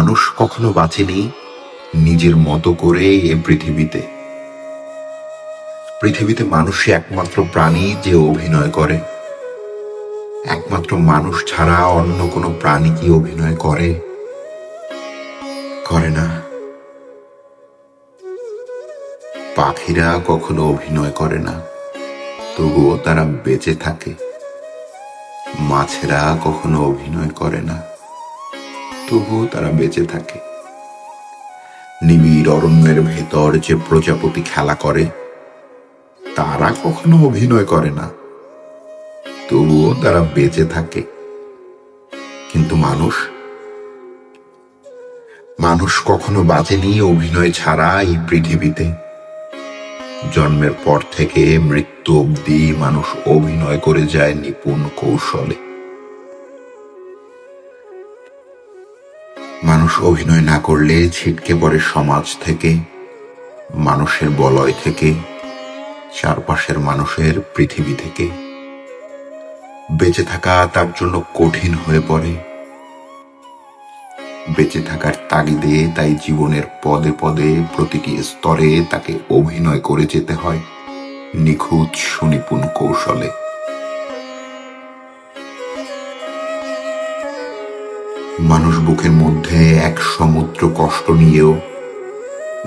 মানুষ কখনো বাঁচেনি নিজের মতো করে এ পৃথিবীতে। পৃথিবীতে মানুষই একমাত্র প্রাণী যে অভিনয় করে। একমাত্র মানুষ ছাড়া অন্য কোনো প্রাণী কি অভিনয় করে? করে না। পাখিরা কখনো অভিনয় করে না, তবুও তারা বেঁচে থাকে। মাছেরা কখনো অভিনয় করে না, তবুও তারা বেঁচে থাকে। নিবিড় অরণ্যের ভেতর যে প্রজাপতি খেলা করে, তারা কখনো অভিনয় করে না, তবুও তারা বেঁচে থাকে। কিন্তু মানুষ কখনো বাঁচেনি অভিনয় ছাড়া এই পৃথিবীতে। জন্মের পর থেকে মৃত্যু অবধি মানুষ অভিনয় করে যায় নিপুণ কৌশলে। মানুষ অভিনয় না করলে ছিটকে পড়ে সমাজ থেকে, মানুষের বলয় থেকে, চারপাশের মানুষের পৃথিবী থেকে। বেঁচে থাকা তার জন্য কঠিন হয়ে পড়ে। বেঁচে থাকার তাগিদে তাই জীবনের পদে পদে প্রতিটি স্তরে তাকে অভিনয় করে যেতে হয় নিখুঁত সুনিপুণ কৌশলে। মানুষ বুকের মধ্যে এক সমুদ্র কষ্ট নিয়েও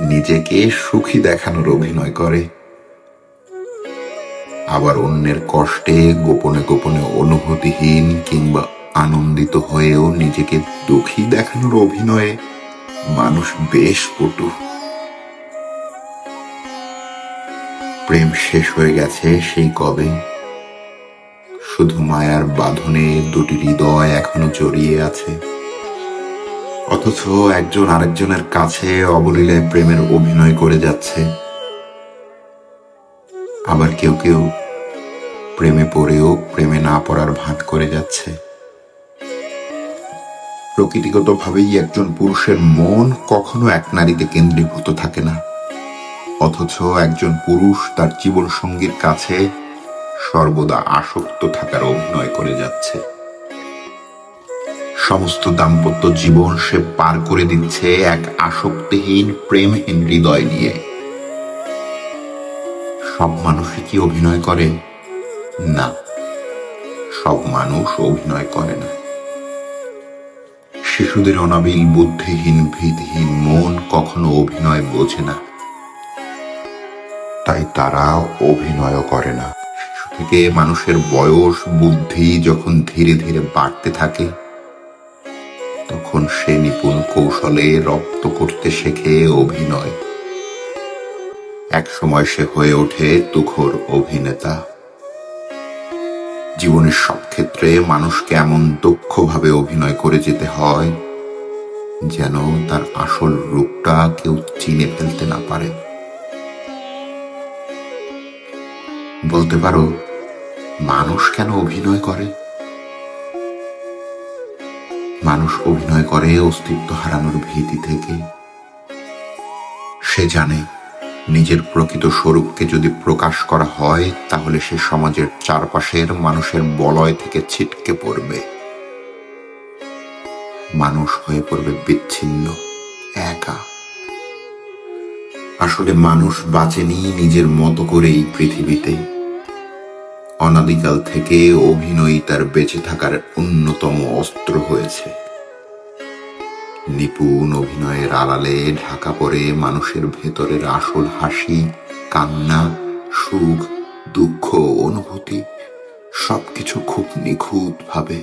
নিজেকে সুখী দেখানোর অভিনয় করে, আবার অন্যের কষ্টে গোপনে গোপনে অনুভূতিহীন কিংবা আনন্দিত হয়েও নিজেকে দুঃখী দেখানোর অভিনয়ে মানুষ বেশ পটু। প্রেম শেষ হয়ে গেছে সেই কবে, শুধু মায়ার বাঁধনে দুটি হৃদয় এখনো জড়িয়ে আছে। অথচ একজন আরেকজনের কাছে অবলীলায় প্রেমের অভিনয় করে যাচ্ছে। আবার কেউ কেউ প্রেমে পড়েও প্রেমে না পড়ার ভান করে যাচ্ছে। প্রকৃতিগতভাবেই একজন পুরুষের মন কখনো এক নারীতে কেন্দ্রীভূত থাকে না, অথচ একজন পুরুষ তার জীবন সঙ্গীর কাছে সর্বদা আসক্ত থাকার অভিনয় করে যাচ্ছে। সমস্ত দাম্পত্য জীবন সে পার করে দিচ্ছে এক আসক্তিহীন প্রেমহীন হৃদয় নিয়ে। সব মানুষই কি অভিনয় করে? না, সব মানুষ অভিনয় করে না। শিশুদের অনাবিল বুদ্ধিহীন ভীতিহীন মন কখনো অভিনয় বোঝে না, তাই তারা অভিনয়ও করে না। শিশু থেকে মানুষের বয়স বুদ্ধি যখন ধীরে ধীরে বাড়তে থাকে, তখন সে নিপুণ কৌশলে রপ্ত করতে শেখে অভিনয়। এক সময় সে হয়ে ওঠে তুখোড় অভিনেতা। জীবনের সব ক্ষেত্রে মানুষকে এমন দক্ষভাবে অভিনয় করে যেতে হয় যেন তার আসল রূপটা কেউ চিনে ফেলতে না পারে। বলতে পারো, মানুষ কেন অভিনয় করে? মানুষ অভিনয় করে অস্তিত্ব হারানোর ভীতি থেকে। সে জানে নিজের প্রকৃত স্বরূপকে যদি প্রকাশ করা হয়, তাহলে সে সমাজের চারপাশের মানুষের বলয় থেকে ছিটকে পড়বে। মানুষ হয়ে পড়বে বিচ্ছিন্ন, একা। আসলে মানুষ বাঁচেনি নিজের মতো করে এই পৃথিবীতে। অনাদিকাল থেকে অভিনয় তার বেঁচে থাকার অন্যতম অস্ত্র হয়েছে। নিপুণ অভিনয়ের আড়ালে ঢাকা পড়ে মানুষের ভেতরের আসল হাসি, কান্না, সুখ, দুঃখ, অনুভূতি সবকিছু খুব নিখুঁত ভাবে।